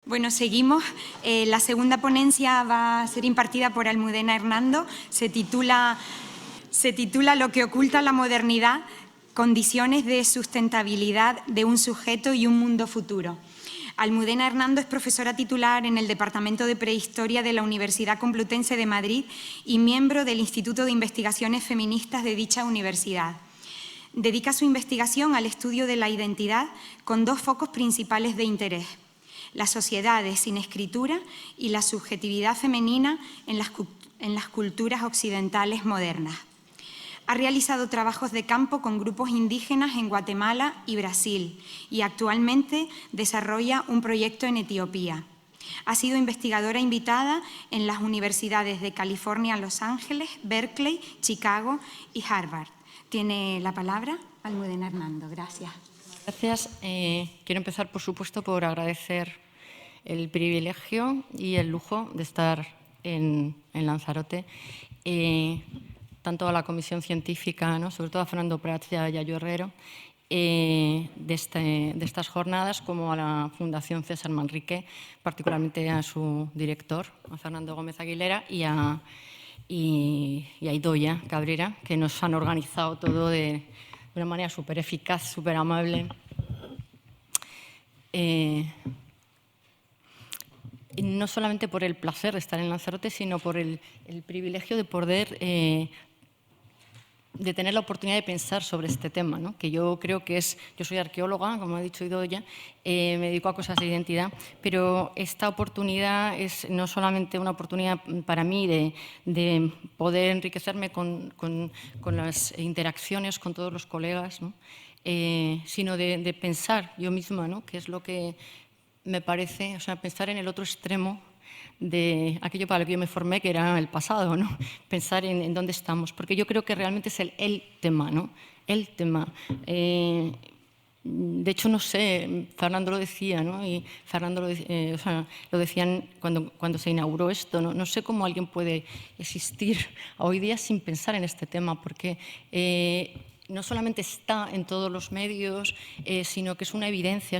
Bueno, seguimos. La segunda ponencia va a ser impartida por Almudena Hernando. Se titula Lo que oculta la modernidad, condiciones de sustentabilidad de un sujeto y un mundo futuro. Almudena Hernando es profesora titular en el Departamento de Prehistoria de la Universidad Complutense de Madrid y miembro del Instituto de Investigaciones Feministas de dicha universidad. Dedica su investigación al estudio de la identidad con dos focos principales de interés: las sociedades sin escritura y la subjetividad femenina en las culturas occidentales modernas. Ha realizado trabajos de campo con grupos indígenas en Guatemala y Brasil y actualmente desarrolla un proyecto en Etiopía. Ha sido investigadora invitada en las universidades de California, Los Ángeles, Berkeley, Chicago y Harvard. Tiene la palabra Almudena Hernando. Gracias. Gracias. Quiero empezar, por supuesto, por agradecer el privilegio y el lujo de estar en Lanzarote, tanto a la Comisión Científica, ¿no?, sobre todo a Fernando Prats y a Yayo Herrero, de estas jornadas, como a la Fundación César Manrique, particularmente a su director, a Fernando Gómez Aguilera, y a Idoia Cabrera, que nos han organizado todo de una manera súper eficaz, súper amable. No solamente por el placer de estar en Lanzarote, sino por el privilegio de poder, de tener la oportunidad de pensar sobre este tema, ¿no?, que yo creo que es... Yo soy arqueóloga, como ha dicho Idoia, me dedico a cosas de identidad, pero esta oportunidad es no solamente una oportunidad para mí de poder enriquecerme con las interacciones con todos los colegas, ¿no?, sino de pensar yo misma, ¿no?, que es lo que me parece, o sea, pensar en el otro extremo de aquello para lo que yo me formé, que era el pasado, ¿no? Pensar en dónde estamos, porque yo creo que realmente es el tema, ¿no? El tema. De hecho, no sé, Fernando lo decía, ¿no? Y Fernando lo decían cuando se inauguró esto, ¿no? No sé cómo alguien puede existir hoy día sin pensar en este tema, porque no solamente está en todos los medios, sino que es una evidencia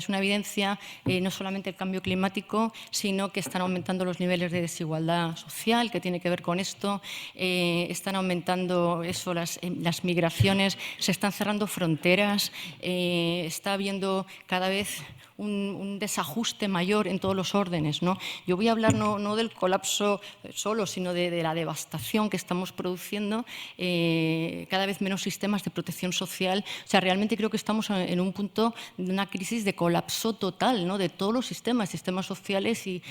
no solamente el cambio climático, sino que están aumentando los niveles de desigualdad social, que tiene que ver con esto, están aumentando eso, las migraciones, se están cerrando fronteras, está habiendo cada vez un desajuste mayor en todos los órdenes, ¿no? Yo voy a hablar no del colapso solo, sino de la devastación que estamos produciendo, cada vez menos sistemas de protección social. O sea, realmente creo que estamos en un punto de una crisis de colapso total, ¿no?, de todos los sistemas sociales y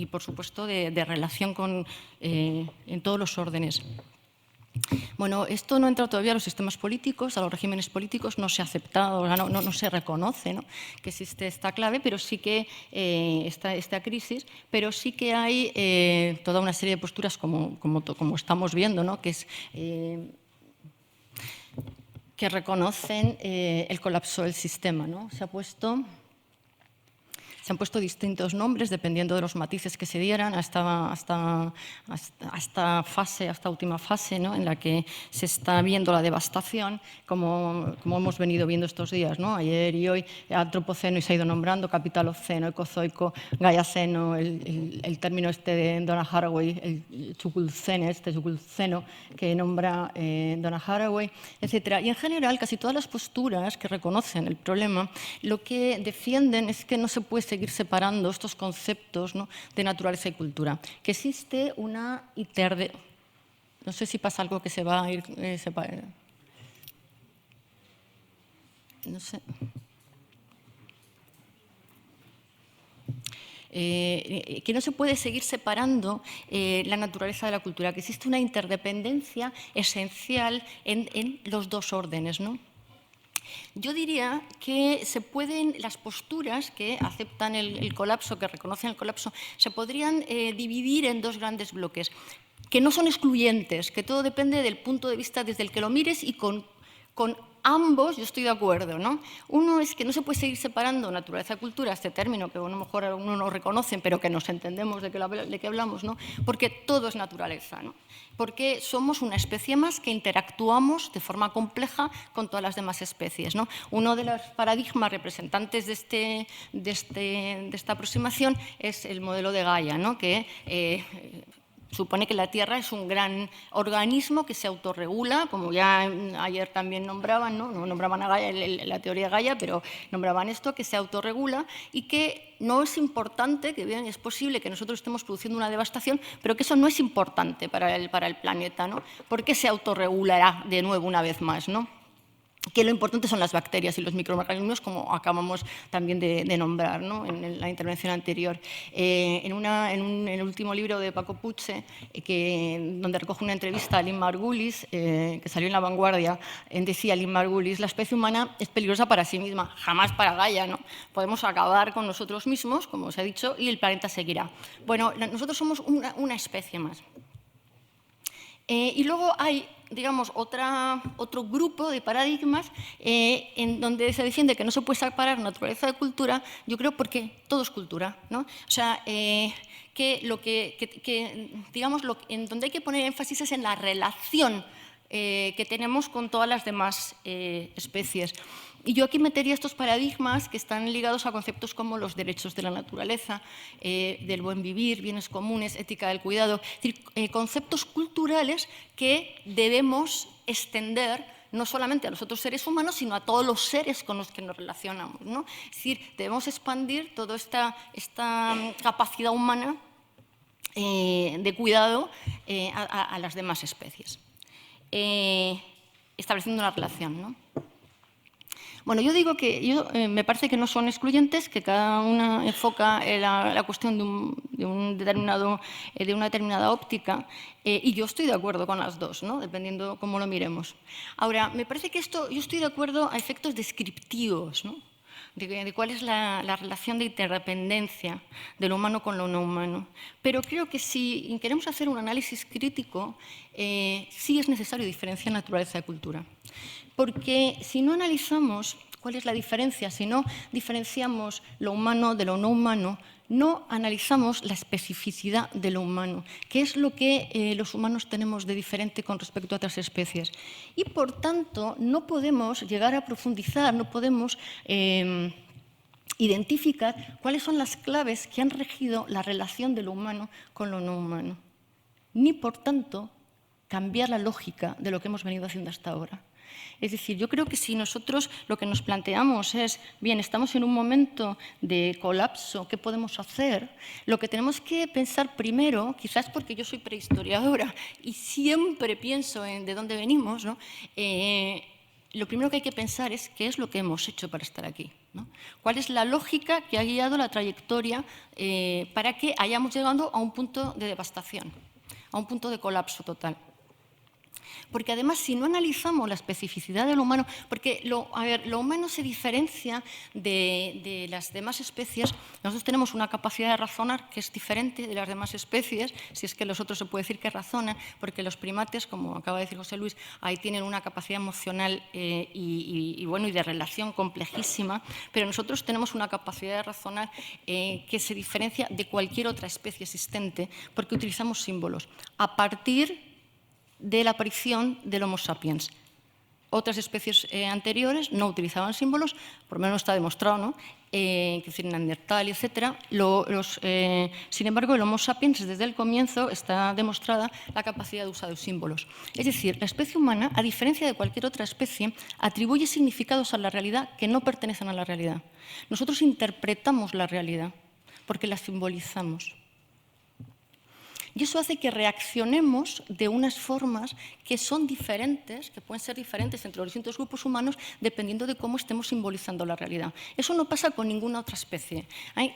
por supuesto, de relación en todos los órdenes. Bueno, esto no entra todavía a los sistemas políticos, a los regímenes políticos, no se ha aceptado, no se reconoce, ¿no?, que existe esta clave, pero sí que esta crisis, pero sí que hay toda una serie de posturas, como estamos viendo, ¿no?, que reconocen el colapso del sistema, ¿no? Se han puesto distintos nombres dependiendo de los matices que se dieran a esta última fase, ¿no?, en la que se está viendo la devastación, como hemos venido viendo estos días, ¿no? Ayer y hoy, antropoceno, y se ha ido nombrando capitaloceno, ecozoico, gaiaceno, el término de Donna Haraway, el chuculceno que nombra Donna Haraway, etc. Y en general, casi todas las posturas que reconocen el problema, lo que defienden es que no se puede seguir separando estos conceptos, ¿no?, de naturaleza y cultura, que existe una No sé si pasa algo que se va a ir separando. No sé. Que no se puede seguir separando la naturaleza de la cultura, que existe una interdependencia esencial en los dos órdenes, ¿no? Yo diría que las posturas que aceptan el colapso, que reconocen el colapso, se podrían dividir en dos grandes bloques, que no son excluyentes, que todo depende del punto de vista desde el que lo mires y con con ambos yo estoy de acuerdo, ¿no? Uno es que no se puede seguir separando naturaleza-cultura, este término que a lo mejor algunos no reconocen, pero que nos entendemos de qué hablamos, ¿no? Porque todo es naturaleza, ¿no? Porque somos una especie más que interactuamos de forma compleja con todas las demás especies, ¿no? Uno de los paradigmas representantes de esta aproximación es el modelo de Gaia, ¿no? Que supone que la Tierra es un gran organismo que se autorregula, como ya ayer también nombraban, ¿no? No nombraban a Gaia, la teoría de Gaia, pero nombraban esto, que se autorregula y que no es importante, que bien es posible que nosotros estemos produciendo una devastación, pero que eso no es importante para el planeta, ¿no? Porque se autorregulará de nuevo una vez más, ¿no? Que lo importante son las bacterias y los microorganismos, como acabamos también de nombrar, ¿no? En la intervención anterior. En el último libro de Paco Puche, donde recoge una entrevista a Lynn Margulis, que salió en La Vanguardia, decía Lynn Margulis: la especie humana es peligrosa para sí misma, jamás para Gaia, ¿no? Podemos acabar con nosotros mismos, como os he dicho, y el planeta seguirá. Bueno, nosotros somos una especie más. Y luego hay, digamos, otro grupo de paradigmas en donde se defiende que no se puede separar naturaleza de cultura, yo creo porque todo es cultura, ¿no? O sea, digamos, en donde hay que poner énfasis es en la relación que tenemos con todas las demás especies. Y yo aquí metería estos paradigmas que están ligados a conceptos como los derechos de la naturaleza, del buen vivir, bienes comunes, ética del cuidado, es decir, conceptos culturales que debemos extender no solamente a los otros seres humanos, sino a todos los seres con los que nos relacionamos, ¿no? Es decir, debemos expandir toda esta capacidad humana de cuidado a las demás especies, estableciendo una relación, ¿no? Bueno, yo digo que me parece que no son excluyentes, que cada una enfoca la cuestión de una determinada óptica, y yo estoy de acuerdo con las dos, ¿no? Dependiendo cómo lo miremos. Ahora, me parece que yo estoy de acuerdo a efectos descriptivos, ¿no? De cuál es la relación de interdependencia de lo humano con lo no humano. Pero creo que si queremos hacer un análisis crítico, sí es necesario diferenciar naturaleza de cultura. Porque si no analizamos cuál es la diferencia, si no diferenciamos lo humano de lo no humano, no analizamos la especificidad de lo humano, que es lo que los humanos tenemos de diferente con respecto a otras especies. Y, por tanto, no podemos llegar a profundizar, no podemos identificar cuáles son las claves que han regido la relación de lo humano con lo no humano. Ni, por tanto, cambiar la lógica de lo que hemos venido haciendo hasta ahora. Es decir, yo creo que si nosotros lo que nos planteamos es, bien, estamos en un momento de colapso, ¿qué podemos hacer? Lo que tenemos que pensar primero, quizás porque yo soy prehistoriadora y siempre pienso en de dónde venimos, ¿no? Lo primero que hay que pensar es qué es lo que hemos hecho para estar aquí, ¿no? ¿Cuál es la lógica que ha guiado la trayectoria para que hayamos llegado a un punto de devastación, a un punto de colapso total? Porque además, si no analizamos la especificidad de lo humano, porque lo humano se diferencia de las demás especies. Nosotros tenemos una capacidad de razonar que es diferente de las demás especies, si es que los otros se puede decir que razonan, porque los primates, como acaba de decir José Luis, ahí tienen una capacidad emocional y de relación complejísima, pero nosotros tenemos una capacidad de razonar que se diferencia de cualquier otra especie existente, porque utilizamos símbolos a partir de la aparición del Homo sapiens. Otras especies anteriores no utilizaban símbolos, por lo menos está demostrado, ¿no? Que decir, Neandertal, etc. Sin embargo, el Homo sapiens, desde el comienzo, está demostrada la capacidad de usar los símbolos. Es decir, la especie humana, a diferencia de cualquier otra especie, atribuye significados a la realidad que no pertenecen a la realidad. Nosotros interpretamos la realidad porque la simbolizamos. Y eso hace que reaccionemos de unas formas que son diferentes, que pueden ser diferentes entre los distintos grupos humanos, dependiendo de cómo estemos simbolizando la realidad. Eso no pasa con ninguna otra especie.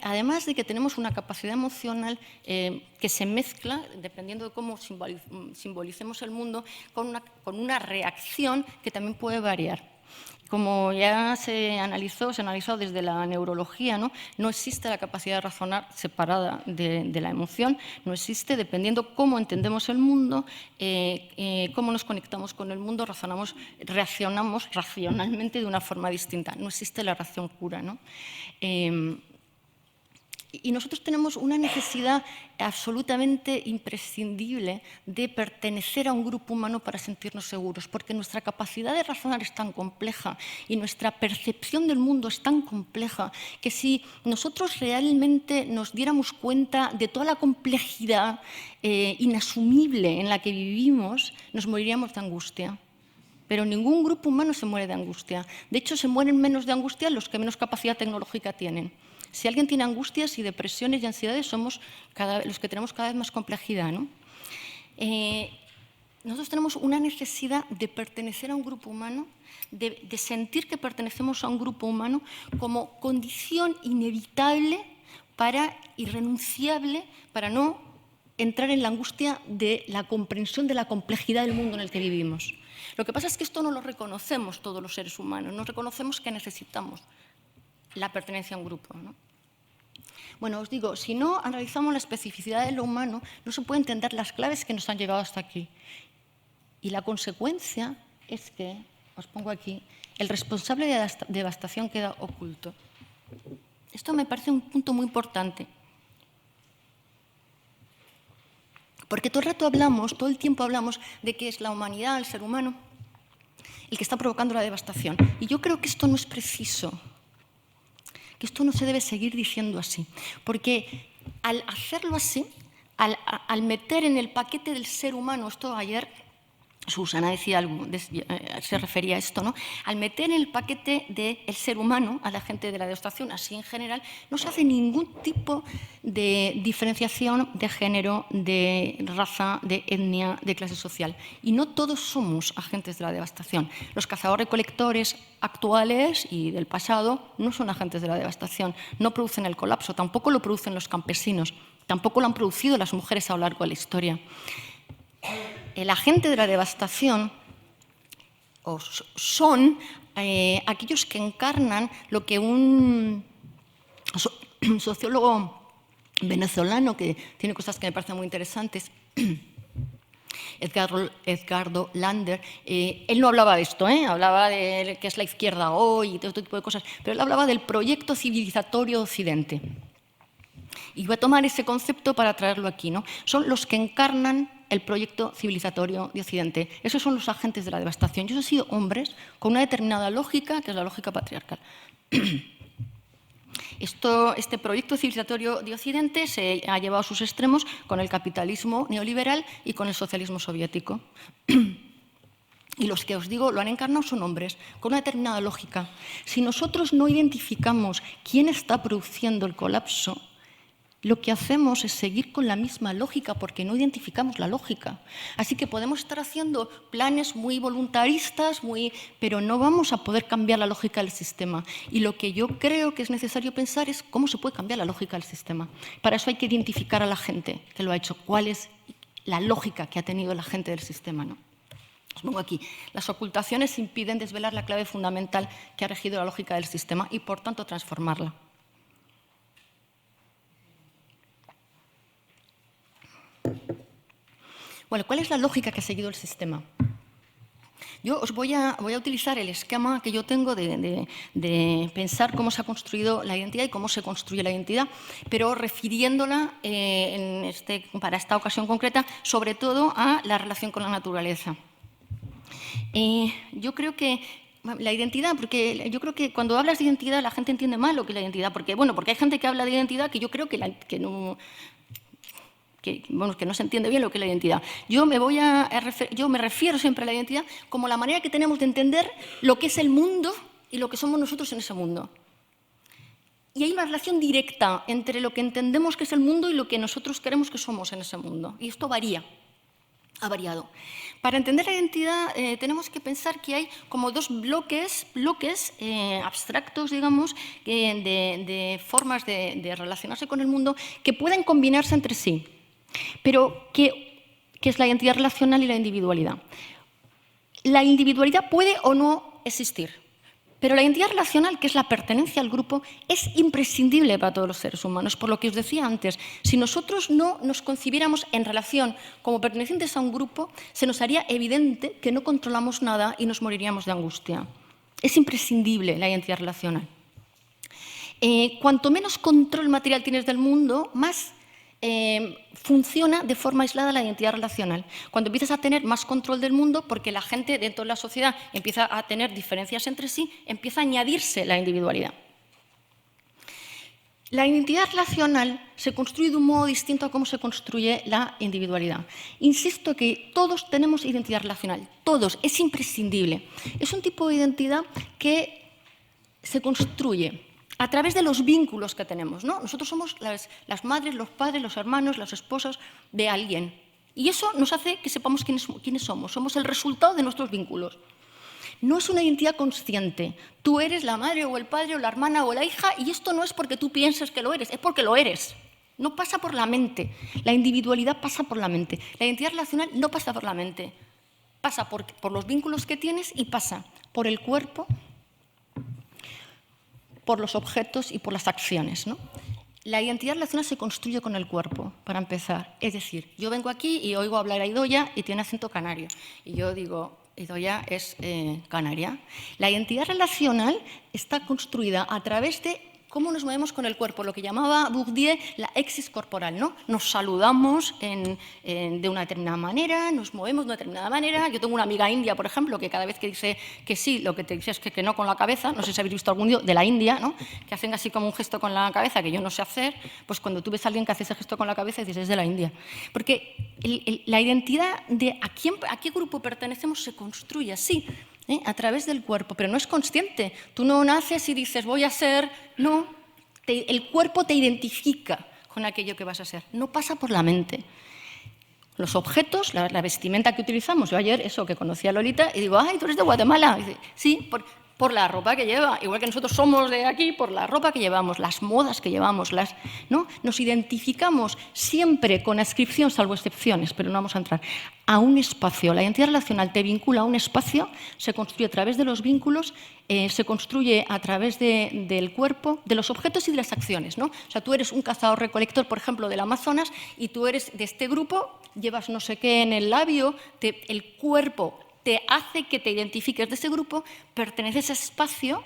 Además de que tenemos una capacidad emocional que se mezcla, dependiendo de cómo simbolicemos el mundo, con una reacción que también puede variar. como ya se analizó desde la neurología, no existe la capacidad de razonar separada de la emoción, no existe, dependiendo cómo entendemos el mundo, cómo nos conectamos con el mundo, reaccionamos racionalmente de una forma distinta. No existe la ración pura, ¿no? Y nosotros tenemos una necesidad absolutamente imprescindible de pertenecer a un grupo humano para sentirnos seguros, porque nuestra capacidad de razonar es tan compleja y nuestra percepción del mundo es tan compleja que si nosotros realmente nos diéramos cuenta de toda la complejidad inasumible en la que vivimos, nos moriríamos de angustia. Pero ningún grupo humano se muere de angustia. De hecho, se mueren menos de angustia los que menos capacidad tecnológica tienen. Si alguien tiene angustias y depresiones y ansiedades, somos los que tenemos cada vez más complejidad, ¿no? Nosotros tenemos una necesidad de pertenecer a un grupo humano, de sentir que pertenecemos a un grupo humano como condición inevitable irrenunciable para no entrar en la angustia de la comprensión de la complejidad del mundo en el que vivimos. Lo que pasa es que esto no lo reconocemos todos los seres humanos, no reconocemos que necesitamos la pertenencia a un grupo, ¿no? Bueno, os digo, si no analizamos la especificidad de lo humano, no se puede entender las claves que nos han llevado hasta aquí. Y la consecuencia es que, os pongo aquí, el responsable de la devastación queda oculto. Esto me parece un punto muy importante. Porque todo el tiempo hablamos de que es la humanidad, el ser humano, el que está provocando la devastación. Y yo creo que esto no es preciso. Que esto no se debe seguir diciendo así, porque al hacerlo así, al meter en el paquete del ser humano, esto ayer Susana decía algo, se refería a esto, ¿no? Al meter en el paquete del ser humano a la gente de la devastación, así en general, no se hace ningún tipo de diferenciación de género, de raza, de etnia, de clase social. Y no todos somos agentes de la devastación. Los cazadores-recolectores actuales y del pasado no son agentes de la devastación, no producen el colapso, tampoco lo producen los campesinos, tampoco lo han producido las mujeres a lo largo de la historia. El agente de la devastación son aquellos que encarnan lo que un sociólogo venezolano, que tiene cosas que me parecen muy interesantes, Edgardo Lander, él no hablaba de esto, hablaba de qué es la izquierda hoy y todo este tipo de cosas, pero él hablaba del proyecto civilizatorio de Occidente. Y voy a tomar ese concepto para traerlo aquí, ¿no? Son los que encarnan el proyecto civilizatorio de Occidente. Esos son los agentes de la devastación. Y esos han sido hombres con una determinada lógica, que es la lógica patriarcal. Este proyecto civilizatorio de Occidente se ha llevado a sus extremos con el capitalismo neoliberal y con el socialismo soviético. Y los que os digo lo han encarnado son hombres con una determinada lógica. Si nosotros no identificamos quién está produciendo el colapso, lo que hacemos es seguir con la misma lógica porque no identificamos la lógica. Así que podemos estar haciendo planes muy voluntaristas, pero no vamos a poder cambiar la lógica del sistema. Y lo que yo creo que es necesario pensar es cómo se puede cambiar la lógica del sistema. Para eso hay que identificar a la gente que lo ha hecho, cuál es la lógica que ha tenido la gente del sistema, ¿no? Os pongo aquí. Las ocultaciones impiden desvelar la clave fundamental que ha regido la lógica del sistema y, por tanto, transformarla. Bueno, ¿cuál es la lógica que ha seguido el sistema? Yo os voy a utilizar el esquema que yo tengo de pensar cómo se ha construido la identidad y cómo se construye la identidad, pero refiriéndola para esta ocasión concreta, sobre todo a la relación con la naturaleza. Yo creo que la identidad, porque yo creo que cuando hablas de identidad la gente entiende mal lo que es la identidad, porque hay gente que habla de identidad que yo creo que no se entiende bien lo que es la identidad. Yo me refiero siempre a la identidad como la manera que tenemos de entender lo que es el mundo y lo que somos nosotros en ese mundo. Y hay una relación directa entre lo que entendemos que es el mundo y lo que nosotros queremos que somos en ese mundo. Y esto ha variado. Para entender la identidad tenemos que pensar que hay como dos bloques abstractos, digamos, de formas de relacionarse con el mundo que pueden combinarse entre sí. Pero, ¿qué es la identidad relacional y la individualidad? La individualidad puede o no existir. Pero la identidad relacional, que es la pertenencia al grupo, es imprescindible para todos los seres humanos. Por lo que os decía antes, si nosotros no nos concibiéramos en relación como pertenecientes a un grupo, se nos haría evidente que no controlamos nada y nos moriríamos de angustia. Es imprescindible la identidad relacional. Cuanto menos control material tienes del mundo, más funciona de forma aislada la identidad relacional. Cuando empiezas a tener más control del mundo, porque la gente dentro de la sociedad empieza a tener diferencias entre sí, empieza a añadirse la individualidad. La identidad relacional se construye de un modo distinto a cómo se construye la individualidad. Insisto que todos tenemos identidad relacional, todos, es imprescindible. Es un tipo de identidad que se construye a través de los vínculos que tenemos, ¿no? Nosotros somos las madres, los padres, los hermanos, los esposos de alguien. Y eso nos hace que sepamos quiénes somos. Somos el resultado de nuestros vínculos. No es una identidad consciente. Tú eres la madre o el padre o la hermana o la hija y esto no es porque tú pienses que lo eres, es porque lo eres. No pasa por la mente. La individualidad pasa por la mente. La identidad relacional no pasa por la mente. Pasa por los vínculos que tienes y pasa por el cuerpo, por los objetos y por las acciones, ¿no? La identidad relacional se construye con el cuerpo, para empezar. Es decir, yo vengo aquí y oigo hablar a Idoia y tiene acento canario. Y yo digo, Idoia es canaria. La identidad relacional está construida a través de cómo nos movemos con el cuerpo, lo que llamaba Bourdieu la exis corporal, ¿no? Nos saludamos de una determinada manera, nos movemos de una determinada manera. Yo tengo una amiga india, por ejemplo, que cada vez que dice que sí, lo que te dice es que no con la cabeza. No sé si habéis visto algún vídeo de la India, ¿no? Que hacen así como un gesto con la cabeza que yo no sé hacer. Pues cuando tú ves a alguien que hace ese gesto con la cabeza, dices, es de la India. Porque la identidad de a qué grupo pertenecemos se construye así, a través del cuerpo, pero no es consciente. Tú no naces y dices, voy a ser... No, el cuerpo te identifica con aquello que vas a ser. No pasa por la mente. Los objetos, la vestimenta que utilizamos. Yo ayer, que conocí a Lolita y digo, ay, tú eres de Guatemala. Y dice, sí, por la ropa que lleva. Igual que nosotros somos de aquí, por la ropa que llevamos, las modas que llevamos. ¿No? Nos identificamos siempre con ascripción, salvo excepciones, pero no vamos a entrar, a un espacio. La identidad relacional te vincula a un espacio, se construye a través de los vínculos, se construye a través del cuerpo, de los objetos y de las acciones, ¿no? O sea, tú eres un cazador-recolector, por ejemplo, del Amazonas, y tú eres de este grupo, llevas no sé qué en el labio, el cuerpo te hace que te identifiques de ese grupo, perteneces a ese espacio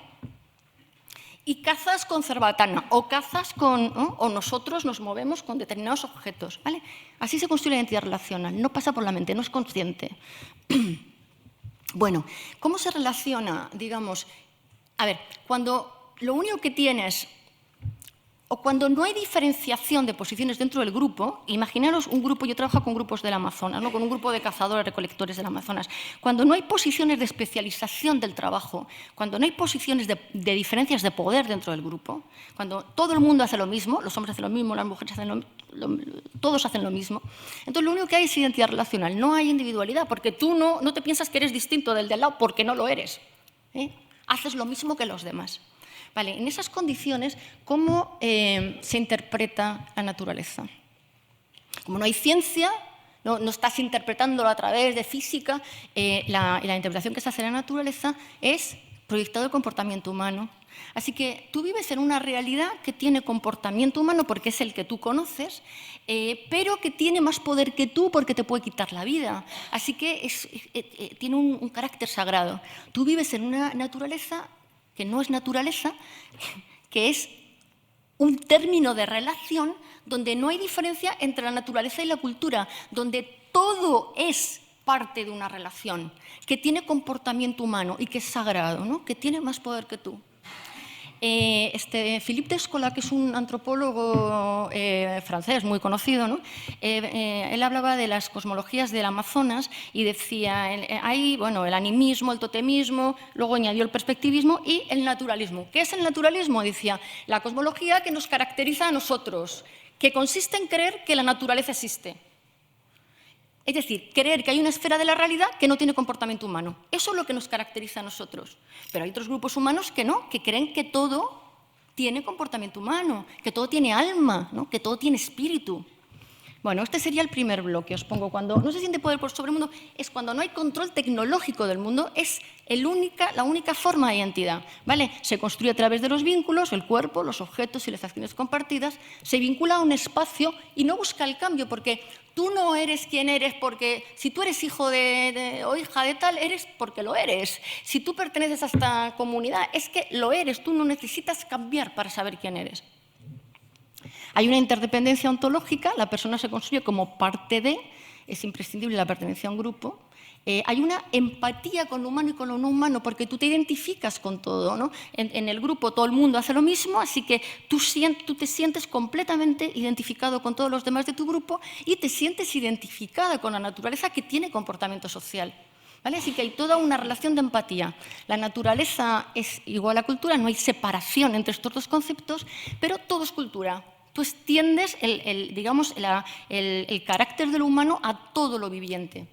y cazas con cerbatana o cazas con... ¿no? O nosotros nos movemos con determinados objetos, ¿vale? Así se construye la identidad relacional, no pasa por la mente, no es consciente. Bueno, ¿cómo se relaciona, digamos? A ver, cuando lo único que tienes... O cuando no hay diferenciación de posiciones dentro del grupo, imaginaros un grupo, yo trabajo con grupos del Amazonas, ¿no? Con un grupo de cazadores, recolectores del Amazonas. Cuando no hay posiciones de especialización del trabajo, cuando no hay posiciones de diferencias de poder dentro del grupo, cuando todo el mundo hace lo mismo, los hombres hacen lo mismo, las mujeres hacen todos hacen lo mismo, entonces lo único que hay es identidad relacional, no hay individualidad, porque tú no te piensas que eres distinto del de al lado, porque no lo eres. Haces lo mismo que los demás. Vale, en esas condiciones, ¿cómo se interpreta la naturaleza? Como no hay ciencia, no estás interpretándolo a través de física, la interpretación que se hace de la naturaleza es proyectado el comportamiento humano. Así que tú vives en una realidad que tiene comportamiento humano porque es el que tú conoces, pero que tiene más poder que tú porque te puede quitar la vida. Así que tiene un carácter sagrado. Tú vives en una naturaleza que no es naturaleza, que es un término de relación donde no hay diferencia entre la naturaleza y la cultura, donde todo es parte de una relación, que tiene comportamiento humano y que es sagrado, ¿no? Que tiene más poder que tú. Philippe Descola, que es un antropólogo francés muy conocido, ¿no? Él hablaba de las cosmologías del Amazonas y decía, hay el animismo, el totemismo, luego añadió el perspectivismo y el naturalismo. ¿Qué es el naturalismo? Decía, la cosmología que nos caracteriza a nosotros, que consiste en creer que la naturaleza existe. Es decir, creer que hay una esfera de la realidad que no tiene comportamiento humano. Eso es lo que nos caracteriza a nosotros. Pero hay otros grupos humanos que no, que creen que todo tiene comportamiento humano, que todo tiene alma, ¿no? Que todo tiene espíritu. Bueno, este sería el primer bloque. Os pongo cuando no se siente poder sobre el mundo, es cuando no hay control tecnológico del mundo, es la única forma de identidad. ¿Vale? Se construye a través de los vínculos, el cuerpo, los objetos y las acciones compartidas, se vincula a un espacio y no busca el cambio, porque tú no eres quien eres, porque si tú eres hijo o hija de tal, eres porque lo eres. Si tú perteneces a esta comunidad, es que lo eres, tú no necesitas cambiar para saber quién eres. Hay una interdependencia ontológica, la persona se construye como parte de, es imprescindible la pertenencia a un grupo. Hay una empatía con lo humano y con lo no humano, porque tú te identificas con todo, ¿no? En el grupo todo el mundo hace lo mismo, así que tú te sientes completamente identificado con todos los demás de tu grupo y te sientes identificada con la naturaleza que tiene comportamiento social. ¿Vale? Así que hay toda una relación de empatía. La naturaleza es igual a cultura, no hay separación entre estos dos conceptos, pero todo es cultura. Tú extiendes el carácter de lo humano a todo lo viviente.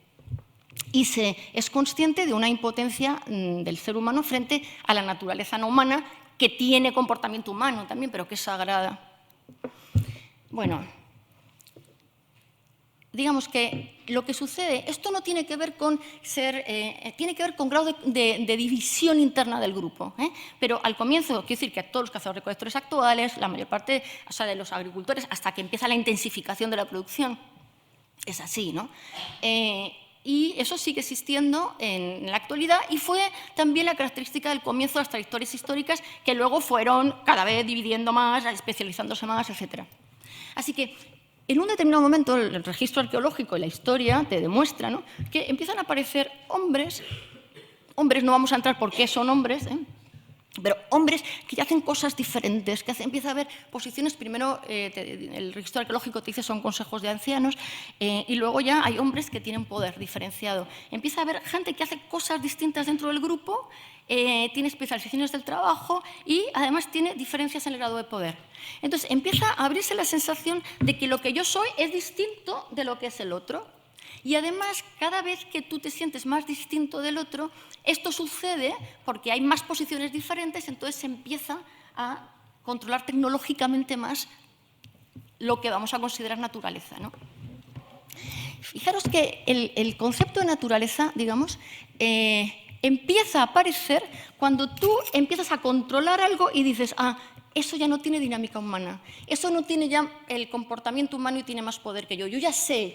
Y se es consciente de una impotencia del ser humano frente a la naturaleza no humana, que tiene comportamiento humano también, pero que es sagrada. Bueno, digamos que lo que sucede, esto no tiene que ver con tiene que ver con grado de división interna del grupo. Pero al comienzo, quiero decir que todos los cazadores-recolectores actuales, la mayor parte de los agricultores, hasta que empieza la intensificación de la producción, es así, ¿no? Y eso sigue existiendo en la actualidad y fue también la característica del comienzo de las trayectorias históricas que luego fueron cada vez dividiendo más, especializándose más, etc. Así que en un determinado momento el registro arqueológico y la historia te demuestra, ¿no?, que empiezan a aparecer hombres, no vamos a entrar por qué son hombres, pero hombres que ya hacen cosas diferentes, que empieza a haber posiciones, primero el registro arqueológico te dice son consejos de ancianos, y luego ya hay hombres que tienen poder diferenciado. Empieza a haber gente que hace cosas distintas dentro del grupo, tiene especializaciones del trabajo y además tiene diferencias en el grado de poder. Entonces empieza a abrirse la sensación de que lo que yo soy es distinto de lo que es el otro. Y además, cada vez que tú te sientes más distinto del otro, esto sucede porque hay más posiciones diferentes, entonces se empieza a controlar tecnológicamente más lo que vamos a considerar naturaleza, ¿no? Fijaros que el concepto de naturaleza, digamos, empieza a aparecer cuando tú empiezas a controlar algo y dices, eso ya no tiene dinámica humana, eso no tiene ya el comportamiento humano y tiene más poder que yo. Yo ya sé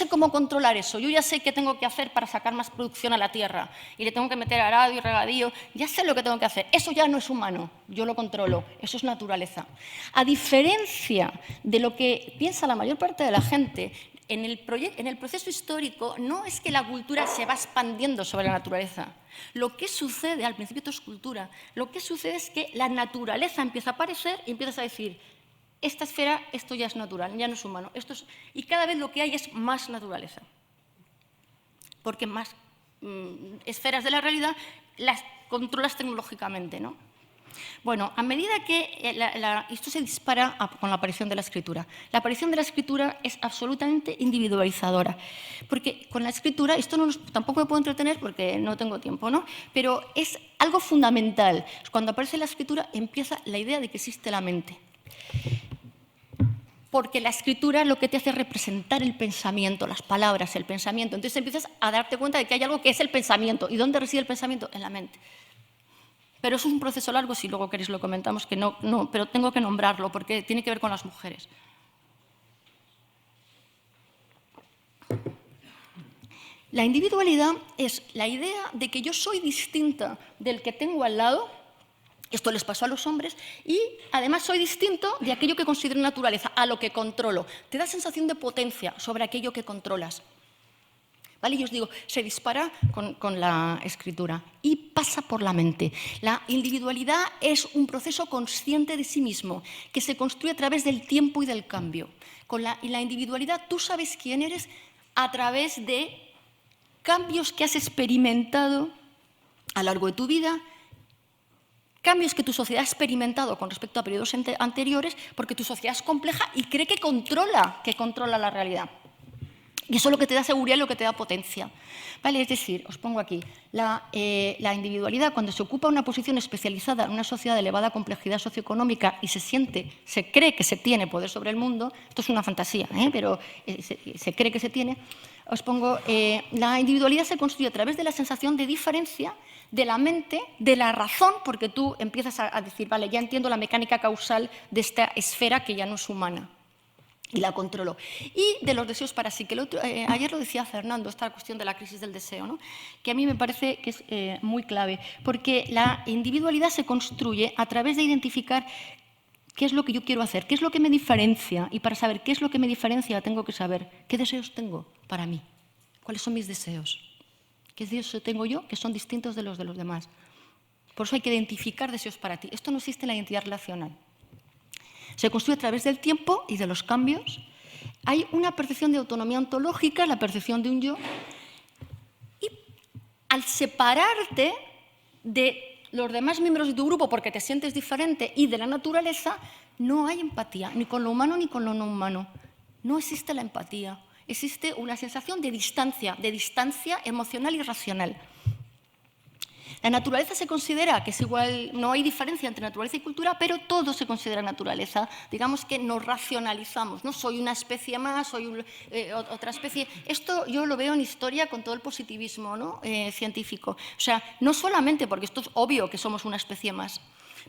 cómo controlar eso, yo ya sé qué tengo que hacer para sacar más producción a la tierra y le tengo que meter arado y regadío, ya sé lo que tengo que hacer. Eso ya no es humano, yo lo controlo, eso es naturaleza. A diferencia de lo que piensa la mayor parte de la gente, en el proceso histórico no es que la cultura se va expandiendo sobre la naturaleza. Lo que sucede, al principio esto es cultura, lo que sucede es que la naturaleza empieza a aparecer y empiezas a decir, esta esfera, esto ya es natural, ya no es humano. Y cada vez lo que hay es más naturaleza. Porque más esferas de la realidad las controlas tecnológicamente, ¿no? Bueno, a medida que esto se dispara con la aparición de la escritura. La aparición de la escritura es absolutamente individualizadora, porque con la escritura, tampoco me puedo entretener porque no tengo tiempo, ¿no? Pero es algo fundamental. Cuando aparece la escritura empieza la idea de que existe la mente. Porque la escritura lo que te hace es representar el pensamiento, las palabras, el pensamiento. Entonces empiezas a darte cuenta de que hay algo que es el pensamiento. ¿Y dónde reside el pensamiento? En la mente. Pero eso es un proceso largo, si luego queréis lo comentamos, pero tengo que nombrarlo porque tiene que ver con las mujeres. La individualidad es la idea de que yo soy distinta del que tengo al lado, esto les pasó a los hombres, y además soy distinto de aquello que considero naturaleza, a lo que controlo. Te da sensación de potencia sobre aquello que controlas. ¿Vale? Y os digo, se dispara con la escritura y pasa por la mente. La individualidad es un proceso consciente de sí mismo, que se construye a través del tiempo y del cambio. Y la individualidad, tú sabes quién eres a través de cambios que has experimentado a lo largo de tu vida, cambios que tu sociedad ha experimentado con respecto a periodos anteriores, porque tu sociedad es compleja y cree que controla la realidad. Y eso es lo que te da seguridad y lo que te da potencia. ¿Vale? Es decir, os pongo aquí, la individualidad, cuando se ocupa una posición especializada en una sociedad de elevada complejidad socioeconómica y se cree que se tiene poder sobre el mundo, esto es una fantasía, pero se cree que se tiene, os pongo, la individualidad se construye a través de la sensación de diferencia de la mente, de la razón, porque tú empiezas a decir, vale, ya entiendo la mecánica causal de esta esfera que ya no es humana. Y la controlo. Y de los deseos para sí, que ayer lo decía Fernando, esta cuestión de la crisis del deseo, ¿no? Que a mí me parece que es muy clave, porque la individualidad se construye a través de identificar qué es lo que yo quiero hacer, qué es lo que me diferencia, y para saber qué es lo que me diferencia tengo que saber qué deseos tengo para mí, cuáles son mis deseos, qué deseos tengo yo que son distintos de los demás. Por eso hay que identificar deseos para ti. Esto no existe en la identidad relacional. Se construye a través del tiempo y de los cambios. Hay una percepción de autonomía ontológica, la percepción de un yo. Y al separarte de los demás miembros de tu grupo porque te sientes diferente y de la naturaleza, no hay empatía, ni con lo humano ni con lo no humano. No existe la empatía. Existe una sensación de distancia emocional y racional. La naturaleza se considera que es igual, no hay diferencia entre naturaleza y cultura, pero todo se considera naturaleza. Digamos que nos racionalizamos, ¿no? Soy una especie más, soy otra especie. Esto yo lo veo en historia con todo el positivismo, ¿no? Científico. O sea, no solamente porque esto es obvio que somos una especie más,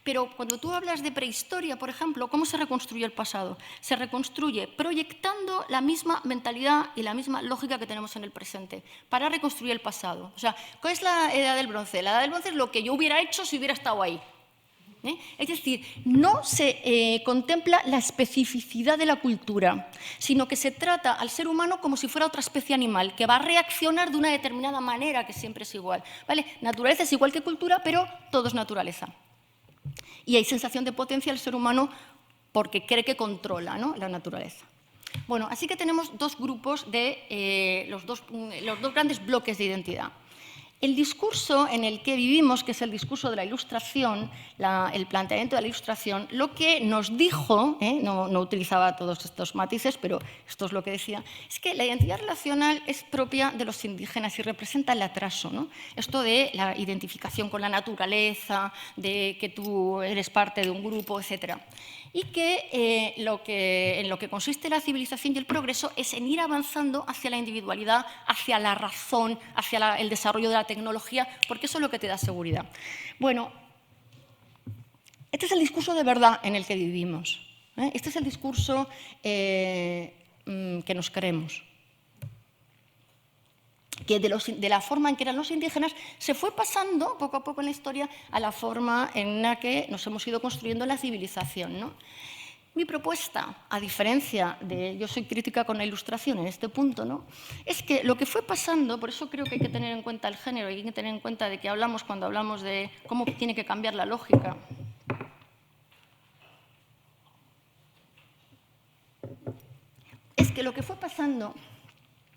pero cuando tú hablas de prehistoria, por ejemplo, ¿cómo se reconstruye el pasado? Se reconstruye proyectando la misma mentalidad y la misma lógica que tenemos en el presente para reconstruir el pasado. O sea, ¿cuál es la edad del bronce? La edad del bronce es lo que yo hubiera hecho si hubiera estado ahí. Es decir, no se contempla la especificidad de la cultura, sino que se trata al ser humano como si fuera otra especie animal, que va a reaccionar de una determinada manera que siempre es igual. ¿Vale? Naturaleza es igual que cultura, pero todo es naturaleza. Y hay sensación de potencia del ser humano porque cree que controla, ¿no?, la naturaleza. Bueno, así que tenemos dos grupos de los dos grandes bloques de identidad. El discurso en el que vivimos, que es el discurso de la Ilustración, el planteamiento de la Ilustración, lo que nos dijo, no utilizaba todos estos matices, pero esto es lo que decía, es que la identidad relacional es propia de los indígenas y representa el atraso, ¿no? Esto de la identificación con la naturaleza, de que tú eres parte de un grupo, etc. Y que, en lo que consiste la civilización y el progreso es en ir avanzando hacia la individualidad, hacia la razón, hacia el desarrollo de la tecnología, porque eso es lo que te da seguridad. Bueno, este es el discurso de verdad en el que vivimos. Este es el discurso que nos creemos. Que de la forma en que eran los indígenas se fue pasando poco a poco en la historia a la forma en la que nos hemos ido construyendo la civilización, ¿no? Mi propuesta, a diferencia de, yo soy crítica con la Ilustración en este punto, ¿no?, es que lo que fue pasando, por eso creo que hay que tener en cuenta el género, hay que tener en cuenta de qué hablamos cuando hablamos de cómo tiene que cambiar la lógica. Es que lo que fue pasando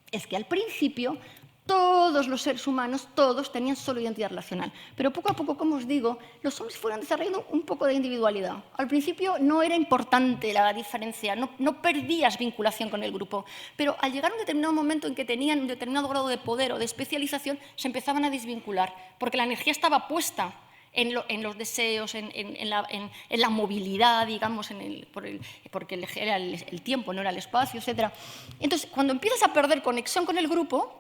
es que al principio todos los seres humanos, todos tenían solo identidad relacional. Pero poco a poco, como os digo, los hombres fueron desarrollando un poco de individualidad. Al principio no era importante la diferencia, no perdías vinculación con el grupo. Pero al llegar a un determinado momento en que tenían un determinado grado de poder o de especialización, se empezaban a desvincular, porque la energía estaba puesta en los deseos, en la movilidad, digamos, porque era el tiempo, no era el espacio, etc. Entonces, cuando empiezas a perder conexión con el grupo,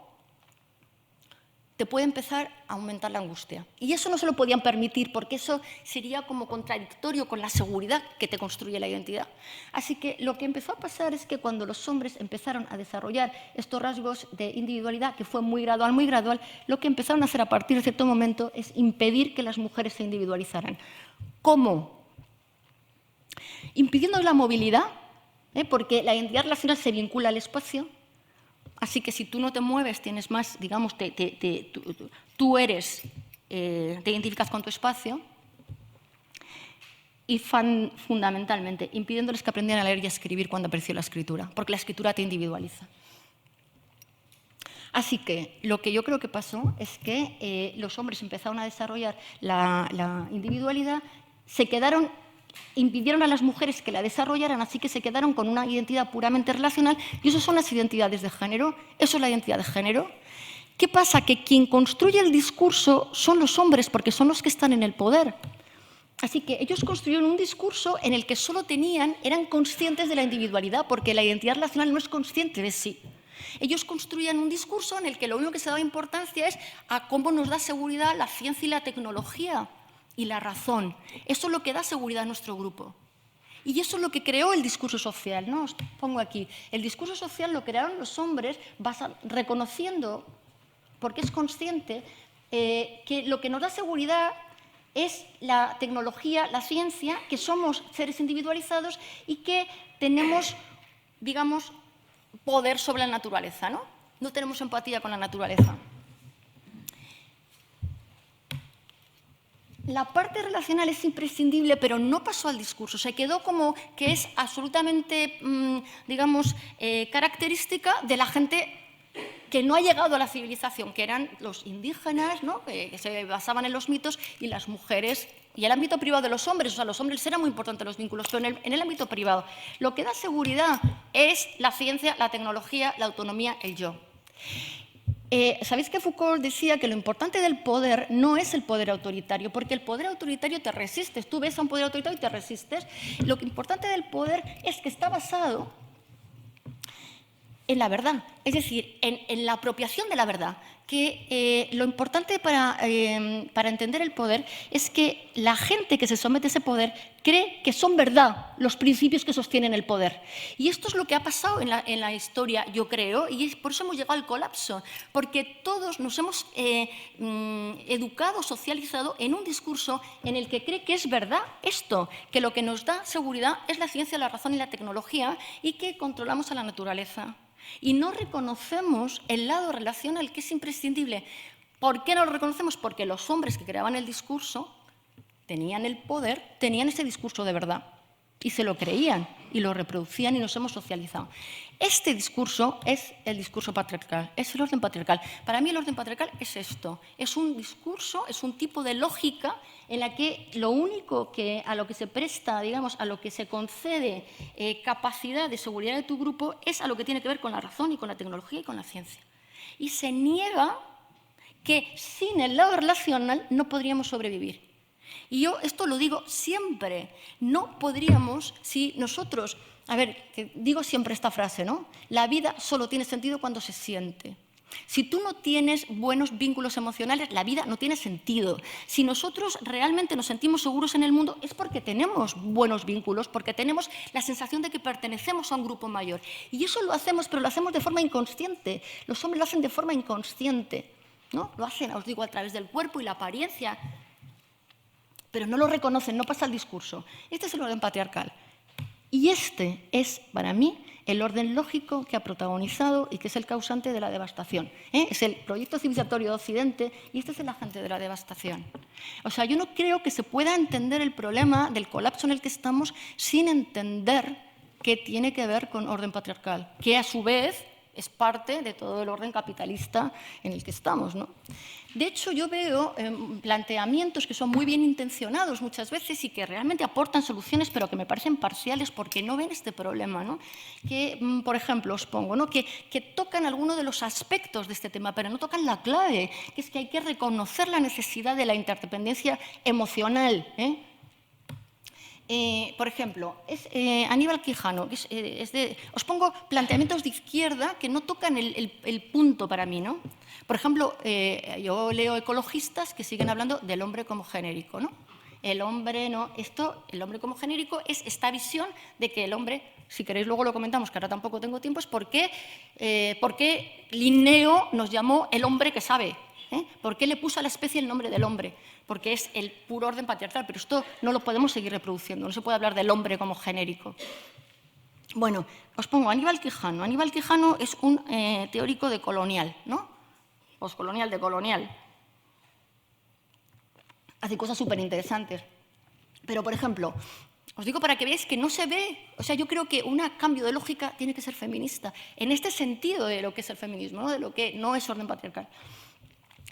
te puede empezar a aumentar la angustia. Y eso no se lo podían permitir, porque eso sería como contradictorio con la seguridad que te construye la identidad. Así que lo que empezó a pasar es que cuando los hombres empezaron a desarrollar estos rasgos de individualidad, que fue muy gradual, lo que empezaron a hacer a partir de cierto momento es impedir que las mujeres se individualizaran. ¿Cómo? Impidiendo la movilidad, porque la identidad relacional se vincula al espacio. Así que si tú no te mueves, tienes más, digamos, tú eres, te identificas con tu espacio. Y fundamentalmente, impidiéndoles que aprendieran a leer y a escribir cuando apareció la escritura, porque la escritura te individualiza. Así que lo que yo creo que pasó es que los hombres empezaron a desarrollar la individualidad, se quedaron impidieron a las mujeres que la desarrollaran, así que se quedaron con una identidad puramente relacional, y eso son las identidades de género, eso es la identidad de género. ¿Qué pasa? Que quien construye el discurso son los hombres, porque son los que están en el poder. Así que ellos construyeron un discurso en el que solo eran conscientes de la individualidad, porque la identidad relacional no es consciente de sí. Ellos construían un discurso en el que lo único que se daba importancia es a cómo nos da seguridad la ciencia y la tecnología y la razón. Eso es lo que da seguridad a nuestro grupo. Y eso es lo que creó el discurso social, ¿no? Os pongo aquí. El discurso social lo crearon los hombres reconociendo, porque es consciente, que lo que nos da seguridad es la tecnología, la ciencia, que somos seres individualizados y que tenemos, digamos, poder sobre la naturaleza, ¿no? No tenemos empatía con la naturaleza. La parte relacional es imprescindible, pero no pasó al discurso. Se quedó como que es absolutamente, digamos, característica de la gente que no ha llegado a la civilización, que eran los indígenas, ¿no? Que se basaban en los mitos, y las mujeres, y el ámbito privado de los hombres. O sea, los hombres eran muy importantes los vínculos, pero en el ámbito privado. Lo que da seguridad es la ciencia, la tecnología, la autonomía, el yo. ¿Sabéis que Foucault decía que lo importante del poder no es el poder autoritario? Porque el poder autoritario te resistes. Tú ves a un poder autoritario y te resistes. Lo importante del poder es que está basado en la verdad, es decir, en la apropiación de la verdad, que lo importante para entender el poder es que la gente que se somete a ese poder cree que son verdad los principios que sostienen el poder. Y esto es lo que ha pasado en la historia, yo creo, y por eso hemos llegado al colapso, porque todos nos hemos educado, socializado en un discurso en el que cree que es verdad esto, que lo que nos da seguridad es la ciencia, la razón y la tecnología, y que controlamos a la naturaleza. Y no reconocemos el lado relacional, que es imprescindible. ¿Por qué no lo reconocemos? Porque los hombres que creaban el discurso tenían el poder, tenían ese discurso de verdad y se lo creían y lo reproducían y nos hemos socializado. Este discurso es el discurso patriarcal, es el orden patriarcal. Para mí el orden patriarcal es esto, es un discurso, es un tipo de lógica en la que lo único a lo que se presta, digamos, a lo que se concede capacidad de seguridad de tu grupo es a lo que tiene que ver con la razón y con la tecnología y con la ciencia. Y se niega que sin el lado relacional no podríamos sobrevivir. Y yo esto lo digo siempre, no podríamos, si nosotros, a ver, digo siempre esta frase, ¿no? La vida solo tiene sentido cuando se siente. Si tú no tienes buenos vínculos emocionales, la vida no tiene sentido. Si nosotros realmente nos sentimos seguros en el mundo, es porque tenemos buenos vínculos, porque tenemos la sensación de que pertenecemos a un grupo mayor. Y eso lo hacemos, pero lo hacemos de forma inconsciente. Los hombres lo hacen de forma inconsciente, ¿no? Lo hacen, os digo, a través del cuerpo y la apariencia, pero no lo reconocen, no pasa el discurso. Este es el orden patriarcal. Y este es, para mí, el orden lógico que ha protagonizado y que es el causante de la devastación. Es el proyecto civilizatorio de Occidente y este es el agente de la devastación. O sea, yo no creo que se pueda entender el problema del colapso en el que estamos sin entender que tiene que ver con orden patriarcal, que a su vez es parte de todo el orden capitalista en el que estamos, ¿no? De hecho, yo veo planteamientos que son muy bien intencionados muchas veces y que realmente aportan soluciones, pero que me parecen parciales porque no ven este problema, ¿no? Que, por ejemplo, os pongo, ¿no? que tocan algunos de los aspectos de este tema, pero no tocan la clave, que es que hay que reconocer la necesidad de la interdependencia emocional, por ejemplo, es Aníbal Quijano, os pongo planteamientos de izquierda que no tocan el punto para mí, ¿no? Por ejemplo, yo leo ecologistas que siguen hablando del hombre como genérico, ¿no? El hombre no, el hombre como genérico es esta visión de que el hombre, si queréis luego lo comentamos, que ahora tampoco tengo tiempo, es por qué Linneo nos llamó el hombre que sabe. ¿Por qué le puso a la especie el nombre del hombre? Porque es el puro orden patriarcal, pero esto no lo podemos seguir reproduciendo, no se puede hablar del hombre como genérico. Bueno, os pongo Aníbal Quijano. Aníbal Quijano es un teórico de colonial, ¿no? Postcolonial, de colonial. Hace cosas súper interesantes. Pero, por ejemplo, os digo para que veáis que no se ve, o sea, yo creo que un cambio de lógica tiene que ser feminista, en este sentido de lo que es el feminismo, ¿no? De lo que no es orden patriarcal.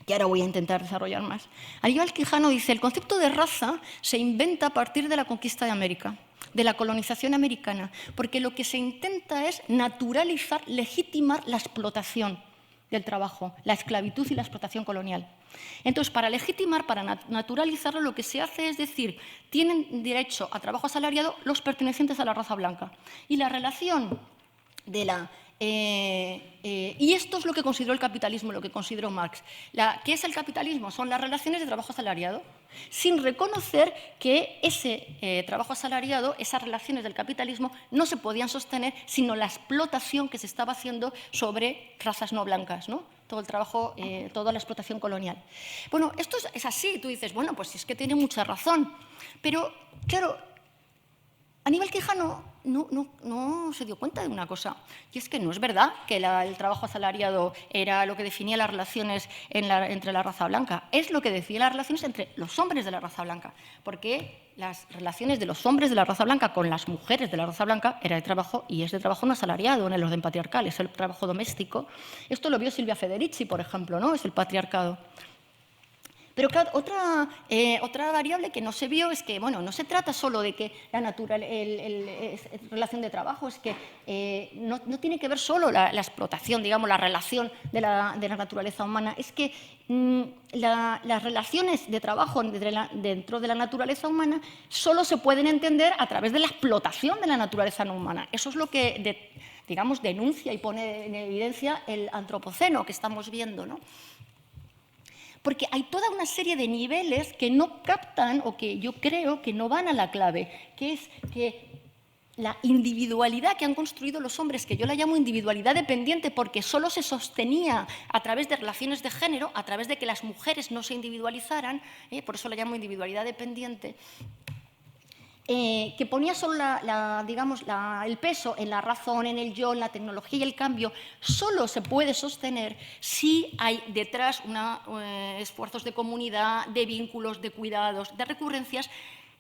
que ahora voy a intentar desarrollar más. Aníbal Quijano dice, el concepto de raza se inventa a partir de la conquista de América, de la colonización americana, porque lo que se intenta es naturalizar, legitimar la explotación del trabajo, la esclavitud y la explotación colonial. Entonces, para legitimar, para naturalizarlo, lo que se hace es decir, tienen derecho a trabajo asalariado los pertenecientes a la raza blanca. Y la relación de la... y esto es lo que consideró el capitalismo, lo que consideró Marx. ¿Qué es el capitalismo? Son las relaciones de trabajo asalariado, sin reconocer que ese trabajo asalariado, esas relaciones del capitalismo, no se podían sostener sino la explotación que se estaba haciendo sobre razas no blancas, ¿no? Todo el trabajo, toda la explotación colonial. Bueno, esto es así, tú dices, bueno, pues es que tiene mucha razón, pero claro, Aníbal Quijano no se dio cuenta de una cosa, y es que no es verdad que el trabajo asalariado era lo que definía las relaciones entre la raza blanca, es lo que definía las relaciones entre los hombres de la raza blanca, porque las relaciones de los hombres de la raza blanca con las mujeres de la raza blanca era de trabajo y es de trabajo no asalariado en el orden patriarcal, es el trabajo doméstico. Esto lo vio Silvia Federici, por ejemplo, ¿no? Es el patriarcado. Pero claro, otra variable que no se vio es que, bueno, no se trata solo de que la relación de trabajo, es que no tiene que ver solo la explotación, digamos, la relación de la naturaleza humana, es que las relaciones de trabajo dentro de la naturaleza humana solo se pueden entender a través de la explotación de la naturaleza no humana. Eso es lo que, digamos, denuncia y pone en evidencia el antropoceno que estamos viendo, ¿no? Porque hay toda una serie de niveles que no captan o que yo creo que no van a la clave, que es que la individualidad que han construido los hombres, que yo la llamo individualidad dependiente porque solo se sostenía a través de relaciones de género, a través de que las mujeres no se individualizaran, por eso la llamo individualidad dependiente, que ponía solo el peso en la razón, en el yo, en la tecnología y el cambio, solo se puede sostener si hay detrás esfuerzos de comunidad, de vínculos, de cuidados, de recurrencias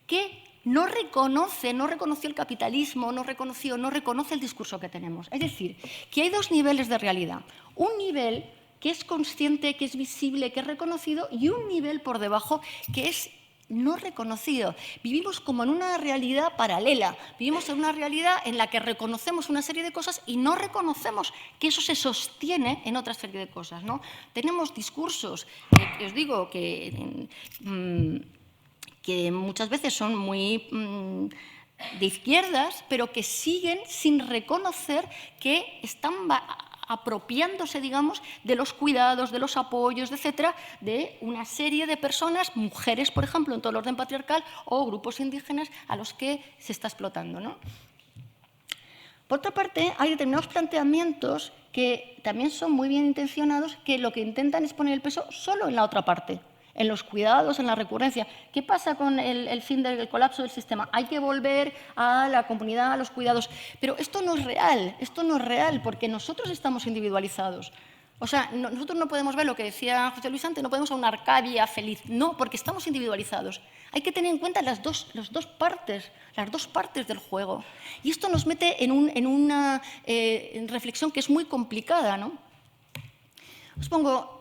que no reconoció el capitalismo, no reconoce el discurso que tenemos. Es decir, que hay dos niveles de realidad. Un nivel que es consciente, que es visible, que es reconocido, y un nivel por debajo que es no reconocido. Vivimos como en una realidad paralela, vivimos en una realidad en la que reconocemos una serie de cosas y no reconocemos que eso se sostiene en otra serie de cosas, ¿no? Tenemos discursos, que os digo, que muchas veces son muy de izquierdas, pero que siguen sin reconocer que están apropiándose, digamos, de los cuidados, de los apoyos, etcétera, de una serie de personas, mujeres, por ejemplo, en todo el orden patriarcal, o grupos indígenas a los que se está explotando, ¿no? Por otra parte, hay determinados planteamientos que también son muy bien intencionados, que lo que intentan es poner el peso solo en la otra parte, en los cuidados, en la recurrencia. ¿Qué pasa con el fin del colapso del sistema? Hay que volver a la comunidad, a los cuidados. Pero esto no es real, porque nosotros estamos individualizados. O sea, nosotros no podemos ver lo que decía José Luis antes, no podemos a una Arcadia feliz, no, porque estamos individualizados. Hay que tener en cuenta las dos partes del juego. Y esto nos mete en una reflexión que es muy complicada, ¿no? Os pongo...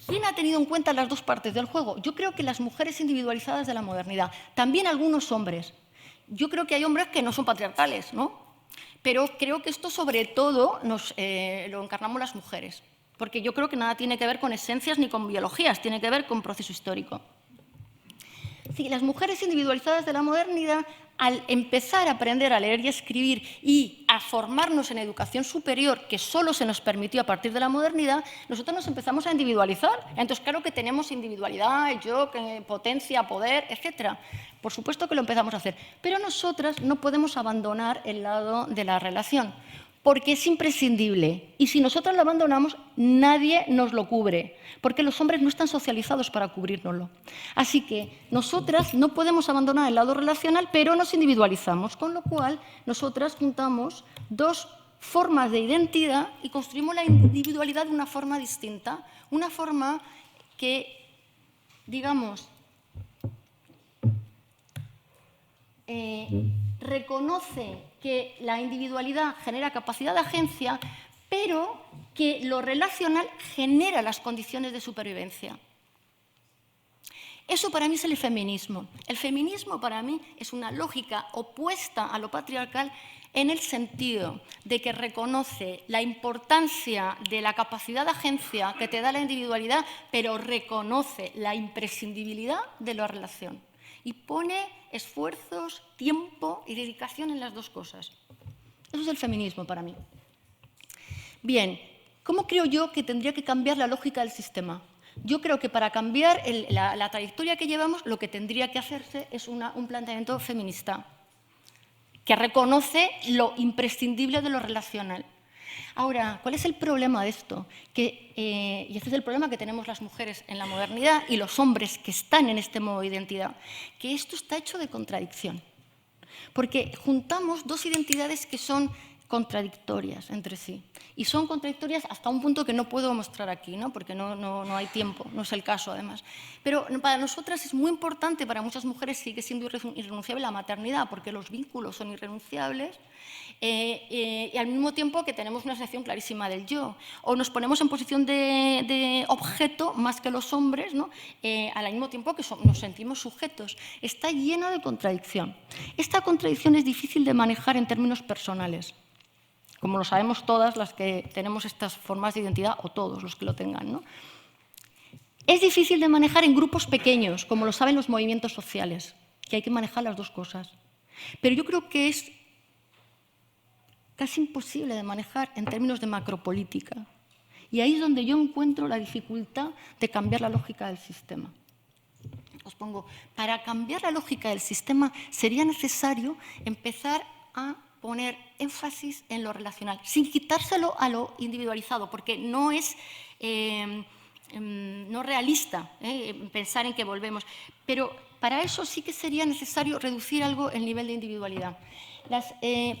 ¿Quién ha tenido en cuenta las dos partes del juego? Yo creo que las mujeres individualizadas de la modernidad, también algunos hombres. Yo creo que hay hombres que no son patriarcales, ¿no? Pero creo que esto sobre todo lo encarnamos las mujeres, porque yo creo que nada tiene que ver con esencias ni con biologías, tiene que ver con proceso histórico. Sí, las mujeres individualizadas de la modernidad, al empezar a aprender a leer y a escribir y a formarnos en educación superior, que solo se nos permitió a partir de la modernidad, nosotros nos empezamos a individualizar. Entonces, claro que tenemos individualidad, yo, potencia, poder, etc. Por supuesto que lo empezamos a hacer. Pero nosotras no podemos abandonar el lado de la relación, porque es imprescindible. Y si nosotras lo abandonamos, nadie nos lo cubre, porque los hombres no están socializados para cubrírnoslo. Así que nosotras no podemos abandonar el lado relacional, pero nos individualizamos, con lo cual nosotras juntamos dos formas de identidad y construimos la individualidad de una forma distinta, una forma que, digamos, reconoce que la individualidad genera capacidad de agencia, pero que lo relacional genera las condiciones de supervivencia. Eso para mí es el feminismo. El feminismo para mí es una lógica opuesta a lo patriarcal en el sentido de que reconoce la importancia de la capacidad de agencia que te da la individualidad, pero reconoce la imprescindibilidad de la relación y pone esfuerzos, tiempo y dedicación en las dos cosas. Eso es el feminismo para mí. Bien, ¿cómo creo yo que tendría que cambiar la lógica del sistema? Yo creo que para cambiar la trayectoria que llevamos, lo que tendría que hacerse es un planteamiento feminista que reconoce lo imprescindible de lo relacional. Ahora, ¿cuál es el problema de esto? Y este es el problema que tenemos las mujeres en la modernidad y los hombres que están en este modo de identidad, que esto está hecho de contradicción. Porque juntamos dos identidades que son contradictorias entre sí. Y son contradictorias hasta un punto que no puedo mostrar aquí, ¿no? Porque no hay tiempo, no es el caso además. Pero para nosotras es muy importante, para muchas mujeres sigue siendo irrenunciable la maternidad, porque los vínculos son irrenunciables y al mismo tiempo que tenemos una sensación clarísima del yo. O nos ponemos en posición de objeto más que los hombres, ¿no? Al mismo tiempo que nos sentimos sujetos. Está lleno de contradicción. Esta contradicción es difícil de manejar en términos personales, como lo sabemos todas las que tenemos estas formas de identidad, o todos los que lo tengan, ¿no? Es difícil de manejar en grupos pequeños, como lo saben los movimientos sociales, que hay que manejar las dos cosas. Pero yo creo que es casi imposible de manejar en términos de macropolítica. Y ahí es donde yo encuentro la dificultad de cambiar la lógica del sistema. Os pongo, para cambiar la lógica del sistema sería necesario empezar a poner énfasis en lo relacional, sin quitárselo a lo individualizado, porque no es no realista pensar en que volvemos. Pero para eso sí que sería necesario reducir algo el nivel de individualidad.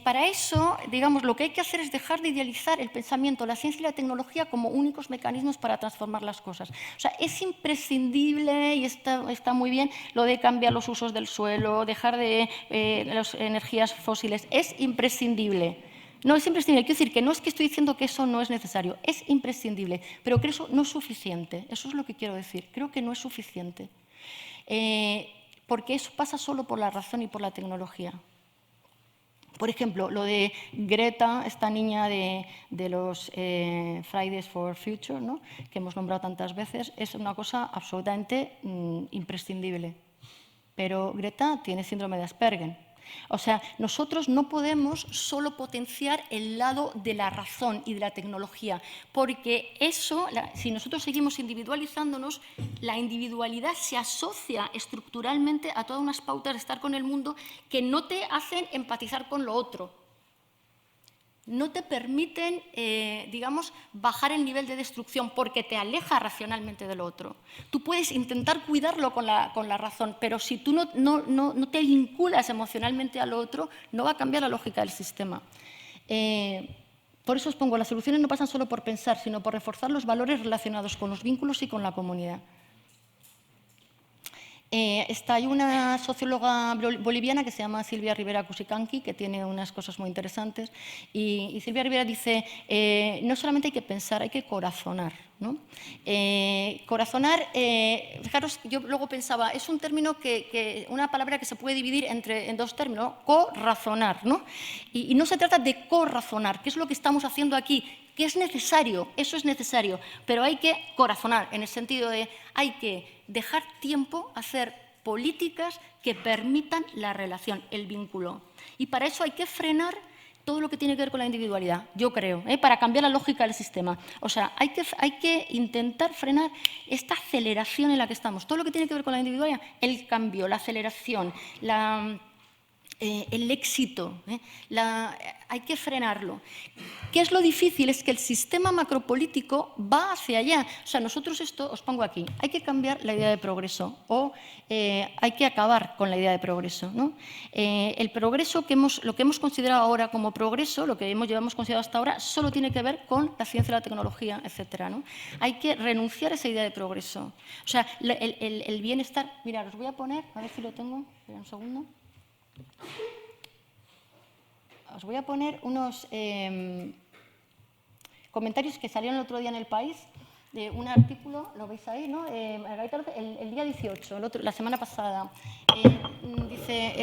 Para eso, digamos, lo que hay que hacer es dejar de idealizar el pensamiento, la ciencia y la tecnología como únicos mecanismos para transformar las cosas. O sea, es imprescindible y está muy bien lo de cambiar los usos del suelo, dejar de las energías fósiles. Es imprescindible. No es imprescindible. Quiero decir que no es que estoy diciendo que eso no es necesario. Es imprescindible, pero que eso no es suficiente. Eso es lo que quiero decir. Creo que no es suficiente. Porque eso pasa solo por la razón y por la tecnología. Por ejemplo, lo de Greta, esta niña de los Fridays for Future, ¿no? Que hemos nombrado tantas veces, es una cosa absolutamente imprescindible. Pero Greta tiene síndrome de Asperger. O sea, nosotros no podemos solo potenciar el lado de la razón y de la tecnología, porque eso, si nosotros seguimos individualizándonos, la individualidad se asocia estructuralmente a todas unas pautas de estar con el mundo que no te hacen empatizar con lo otro. No te permiten, digamos, bajar el nivel de destrucción porque te aleja racionalmente del otro. Tú puedes intentar cuidarlo con la razón, pero si tú no te vinculas emocionalmente al otro, no va a cambiar la lógica del sistema. Por eso os pongo, las soluciones no pasan solo por pensar, sino por reforzar los valores relacionados con los vínculos y con la comunidad. Hay una socióloga boliviana que se llama Silvia Rivera Cusicanqui, que tiene unas cosas muy interesantes. Y Silvia Rivera dice, no solamente hay que pensar, hay que corazonar, ¿no? Corazonar, fijaros, yo luego pensaba, es un término una palabra que se puede dividir en dos términos, ¿no? Corazonar, ¿no? Y no se trata de corrazonar, que es lo que estamos haciendo aquí, que es necesario, eso es necesario, pero hay que corazonar, en el sentido de hay que dejar tiempo a hacer políticas que permitan la relación, el vínculo. Y para eso hay que frenar todo lo que tiene que ver con la individualidad, yo creo, para cambiar la lógica del sistema. O sea, hay que intentar frenar esta aceleración en la que estamos. Todo lo que tiene que ver con la individualidad, el cambio, la aceleración, el éxito, hay que frenarlo. ¿Qué es lo difícil? Es que el sistema macropolítico va hacia allá. O sea, nosotros esto, os pongo aquí, hay que cambiar la idea de progreso o hay que acabar con la idea de progreso, ¿no? El progreso, lo que hemos considerado ahora como progreso, lo que llevamos considerado hasta ahora, solo tiene que ver con la ciencia, la tecnología, etcétera, ¿no? Hay que renunciar a esa idea de progreso. O sea, el bienestar... Mirad, os voy a poner, a ver si lo tengo, espera un segundo. Os voy a poner unos comentarios que salieron el otro día en El País, de un artículo, lo veis ahí, ¿no? El día 18, la semana pasada,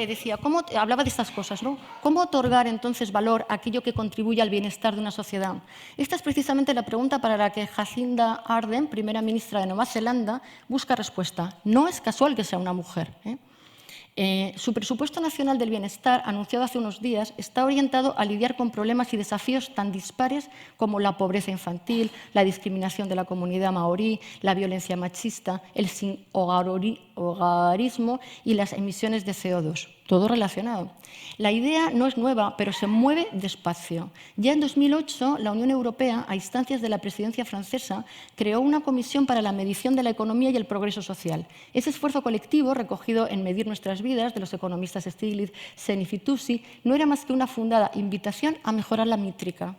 decía, hablaba de estas cosas, ¿no? ¿Cómo otorgar entonces valor a aquello que contribuye al bienestar de una sociedad? Esta es precisamente la pregunta para la que Jacinda Ardern, primera ministra de Nueva Zelanda, busca respuesta. No es casual que sea una mujer, ¿eh? Su presupuesto nacional del bienestar, anunciado hace unos días, está orientado a lidiar con problemas y desafíos tan dispares como la pobreza infantil, la discriminación de la comunidad maorí, la violencia machista, el sin-hogarismo y las emisiones de CO2. Todo relacionado. La idea no es nueva, pero se mueve despacio. Ya en 2008, la Unión Europea, a instancias de la presidencia francesa, creó una comisión para la medición de la economía y el progreso social. Ese esfuerzo colectivo, recogido en Medir nuestras vidas, de los economistas Stiglitz, Sen y Fitoussi, no era más que una fundada invitación a mejorar la métrica.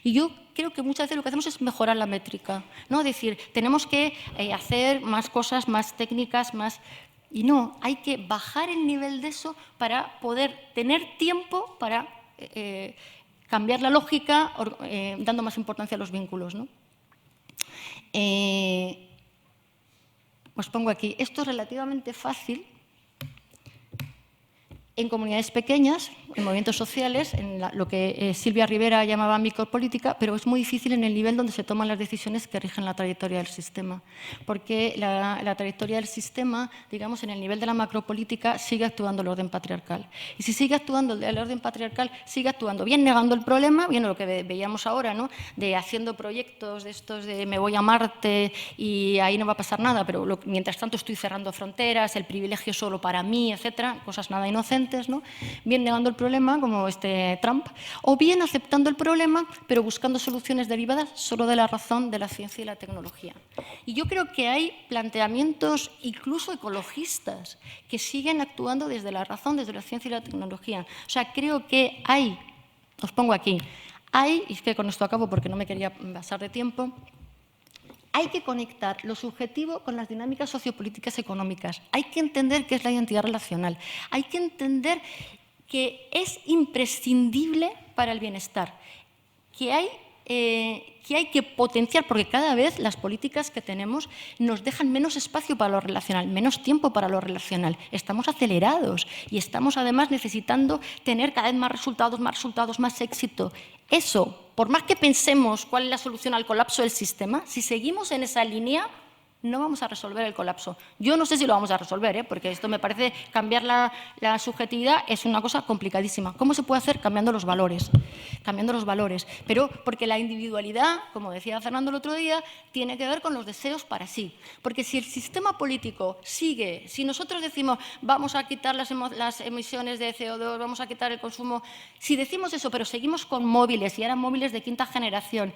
Y yo creo que muchas veces lo que hacemos es mejorar la métrica, ¿no? Es decir, tenemos que hacer más cosas, más técnicas, más... Y no, hay que bajar el nivel de eso para poder tener tiempo para cambiar la lógica, dando más importancia a los vínculos, ¿no? Os pongo aquí, esto es relativamente fácil en comunidades pequeñas, en movimientos sociales, en lo que Silvia Rivera llamaba micropolítica, pero es muy difícil en el nivel donde se toman las decisiones que rigen la trayectoria del sistema. Porque la trayectoria del sistema, digamos, en el nivel de la macropolítica, sigue actuando el orden patriarcal. Y si sigue actuando el orden patriarcal, sigue actuando bien negando el problema, bien lo que veíamos ahora, ¿no? De haciendo proyectos de estos de me voy a Marte y ahí no va a pasar nada, pero mientras tanto estoy cerrando fronteras, el privilegio solo para mí, etcétera, cosas nada inocentes, ¿no? Bien negando el problema, como Trump, o bien aceptando el problema, pero buscando soluciones derivadas solo de la razón, de la ciencia y la tecnología. Y yo creo que hay planteamientos, incluso ecologistas, que siguen actuando desde la razón, desde la ciencia y la tecnología. O sea, creo que hay, os pongo aquí, y es que con esto acabo porque no me quería pasar de tiempo, hay que conectar lo subjetivo con las dinámicas sociopolíticas económicas. Hay que entender qué es la identidad relacional. Hay que entender que es imprescindible para el bienestar, que hay que potenciar, porque cada vez las políticas que tenemos nos dejan menos espacio para lo relacional, menos tiempo para lo relacional. Estamos acelerados y estamos además necesitando tener cada vez más resultados, más éxito. Eso, por más que pensemos cuál es la solución al colapso del sistema, si seguimos en esa línea, no vamos a resolver el colapso. Yo no sé si lo vamos a resolver, porque esto me parece, cambiar la subjetividad es una cosa complicadísima. ¿Cómo se puede hacer? Cambiando los valores. Cambiando los valores. Pero porque la individualidad, como decía Fernando el otro día, tiene que ver con los deseos para sí. Porque si el sistema político sigue, si nosotros decimos vamos a quitar las emisiones de CO2, vamos a quitar el consumo, si decimos eso, pero seguimos con móviles, y ahora móviles de quinta generación,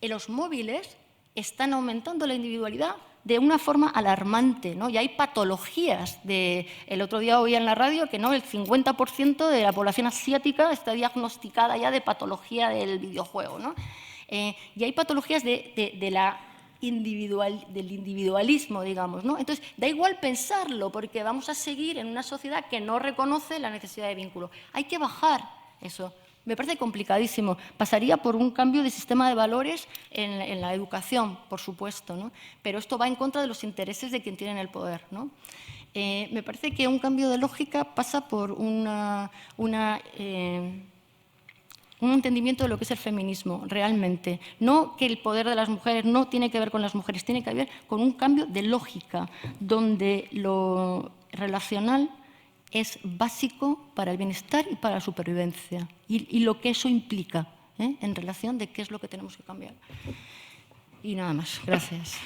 los móviles están aumentando la individualidad de una forma alarmante, ¿no? Y hay patologías. El otro día oía en la radio que, ¿no?, el 50% de la población asiática está diagnosticada ya de patología del videojuego, ¿no? Y hay patologías del individualismo, digamos, ¿no? Entonces, da igual pensarlo, porque vamos a seguir en una sociedad que no reconoce la necesidad de vínculo. Hay que bajar eso. Me parece complicadísimo. Pasaría por un cambio de sistema de valores en la educación, por supuesto, ¿no? Pero esto va en contra de los intereses de quien tiene el poder, ¿no? Me parece que un cambio de lógica pasa por un entendimiento de lo que es el feminismo, realmente. No que el poder de las mujeres no tiene que ver con las mujeres, tiene que ver con un cambio de lógica, donde lo relacional es básico para el bienestar y para la supervivencia, y lo que eso implica, en relación de qué es lo que tenemos que cambiar. Y nada más. Gracias.